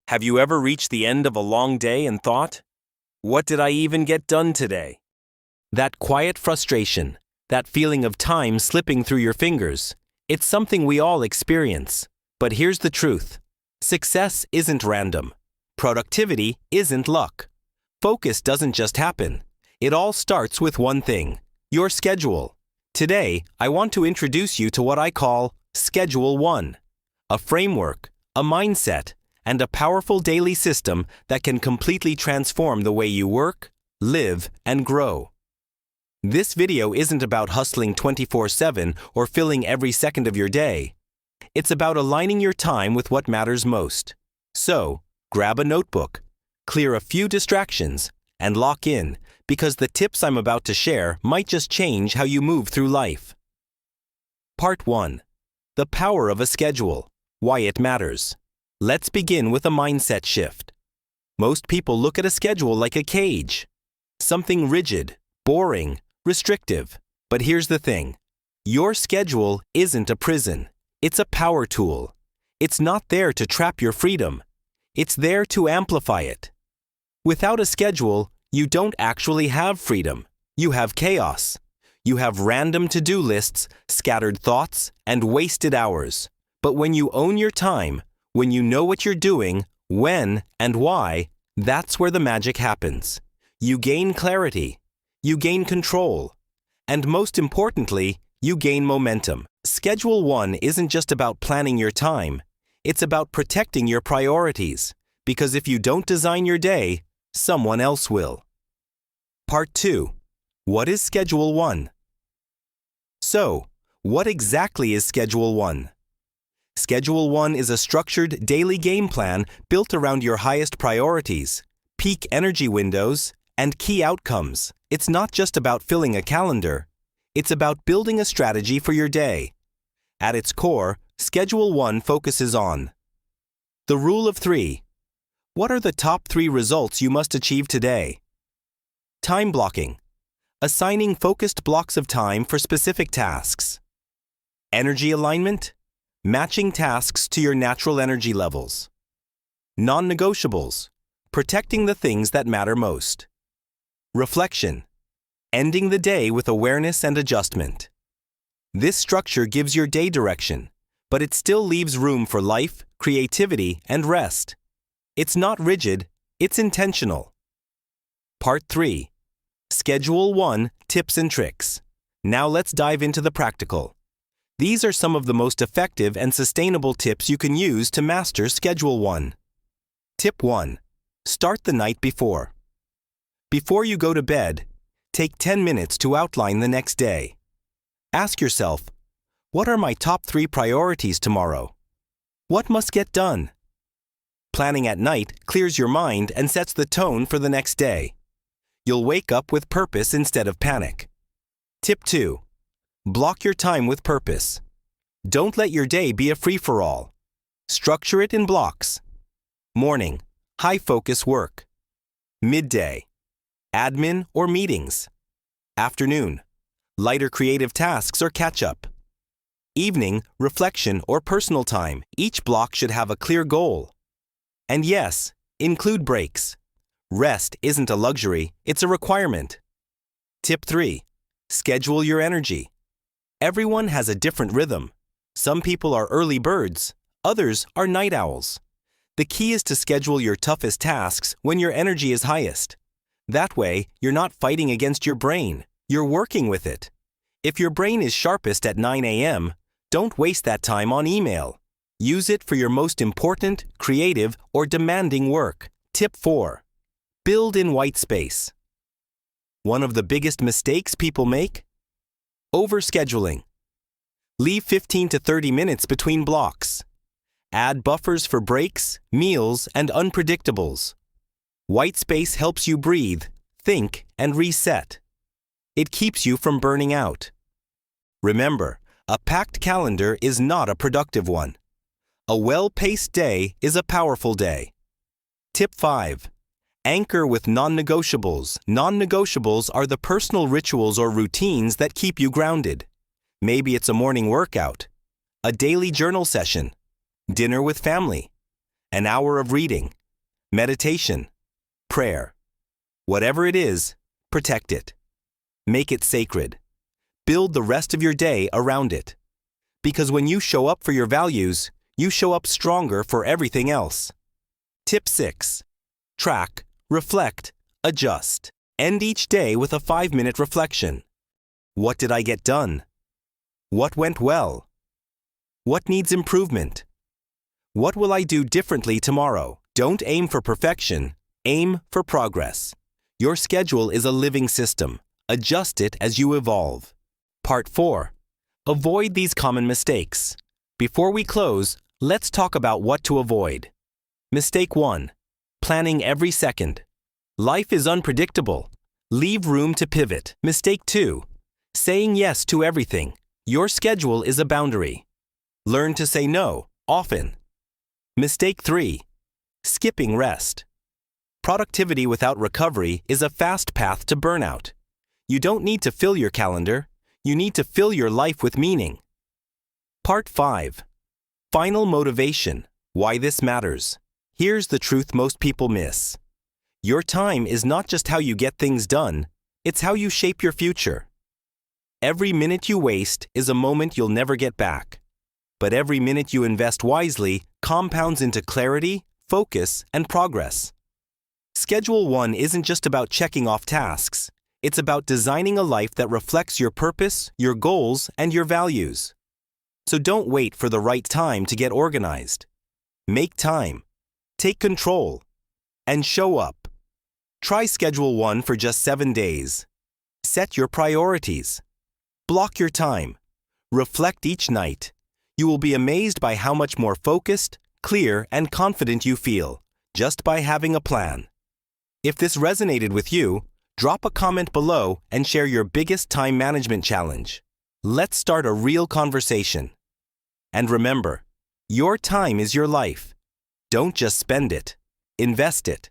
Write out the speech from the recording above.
Have you ever reached the end of a long day and thought, what did I even get done today? That quiet frustration, that feeling of time slipping through your fingers, it's something we all experience. But here's the truth. Success isn't random. Productivity isn't luck. Focus doesn't just happen. It all starts with one thing, your schedule. Today, I want to introduce you to what I call Schedule 1, a framework, a mindset, and a powerful daily system that can completely transform the way you work, live, and grow. This video isn't about hustling 24/7 or filling every second of your day. It's about aligning your time with what matters most. So, grab a notebook, clear a few distractions, and lock in, because the tips I'm about to share might just change how you move through life. Part 1. The power of a schedule. Why it matters. Let's begin with a mindset shift. Most people look at a schedule like a cage. Something rigid, boring, restrictive. But here's the thing. Your schedule isn't a prison. It's a power tool. It's not there to trap your freedom. It's there to amplify it. Without a schedule, you don't actually have freedom. You have chaos. You have random to-do lists, scattered thoughts, and wasted hours. But when you own your time, when you know what you're doing, when, and why, that's where the magic happens. You gain clarity. You gain control. And most importantly, you gain momentum. Schedule 1 isn't just about planning your time. It's about protecting your priorities. Because if you don't design your day, someone else will. Part 2. What is Schedule 1? So, what exactly is Schedule 1? Schedule 1 is a structured daily game plan built around your highest priorities, peak energy windows, and key outcomes. It's not just about filling a calendar. It's about building a strategy for your day. At its core, Schedule 1 focuses on the Rule of 3. What are the top 3 results you must achieve today? Time blocking. Assigning focused blocks of time for specific tasks. Energy alignment. Matching tasks to your natural energy levels. Non-negotiables. Protecting the things that matter most. Reflection. Ending the day with awareness and adjustment. This structure gives your day direction, but it still leaves room for life, creativity, and rest. It's not rigid, it's intentional. Part 3. Schedule 1 Tips and Tricks. Now let's dive into the practical. These are some of the most effective and sustainable tips you can use to master Schedule 1. Tip 1. Start the night before. Before you go to bed, take 10 minutes to outline the next day. Ask yourself, what are my top 3 priorities tomorrow? What must get done? Planning at night clears your mind and sets the tone for the next day. You'll wake up with purpose instead of panic. Tip 2. Block your time with purpose. Don't let your day be a free-for-all. Structure it in blocks. Morning, high-focus work. Midday, admin or meetings. Afternoon, lighter creative tasks or catch-up. Evening, reflection or personal time. Each block should have a clear goal. And yes, include breaks. Rest isn't a luxury, it's a requirement. Tip 3. Schedule your energy. Everyone has a different rhythm. Some people are early birds, others are night owls. The key is to schedule your toughest tasks when your energy is highest. That way, you're not fighting against your brain, you're working with it. If your brain is sharpest at 9 a.m., don't waste that time on email. Use it for your most important, creative, or demanding work. Tip 4. Build in white space. One of the biggest mistakes people make? Overscheduling. Leave 15 to 30 minutes between blocks. Add buffers for breaks, meals, and unpredictables. White space helps you breathe, think, and reset. It keeps you from burning out. Remember, a packed calendar is not a productive one. A well-paced day is a powerful day. Tip 5. Anchor with non-negotiables. Non-negotiables are the personal rituals or routines that keep you grounded. Maybe it's a morning workout, a daily journal session, dinner with family, an hour of reading, meditation, prayer. Whatever it is, protect it. Make it sacred. Build the rest of your day around it. Because when you show up for your values, you show up stronger for everything else. Tip 6. Track, reflect, adjust. End each day with a 5-minute reflection. What did I get done? What went well? What needs improvement? What will I do differently tomorrow? Don't aim for perfection. Aim for progress. Your schedule is a living system. Adjust it as you evolve. Part 4. Avoid these common mistakes. Before we close, let's talk about what to avoid. Mistake 1. Planning every second. Life is unpredictable. Leave room to pivot. Mistake 2. Saying yes to everything. Your schedule is a boundary. Learn to say no, often. Mistake 3. Skipping rest. Productivity without recovery is a fast path to burnout. You don't need to fill your calendar. You need to fill your life with meaning. Part 5. Final motivation. Why this matters. Here's the truth most people miss. Your time is not just how you get things done, it's how you shape your future. Every minute you waste is a moment you'll never get back. But every minute you invest wisely compounds into clarity, focus, and progress. Schedule 1 isn't just about checking off tasks. It's about designing a life that reflects your purpose, your goals, and your values. So don't wait for the right time to get organized. Make time, take control, and show up. Try Schedule 1 for just 7 days. Set your priorities. Block your time. Reflect each night. You will be amazed by how much more focused, clear, and confident you feel just by having a plan. If this resonated with you, drop a comment below and share your biggest time management challenge. Let's start a real conversation. And remember, your time is your life. Don't just spend it. Invest it.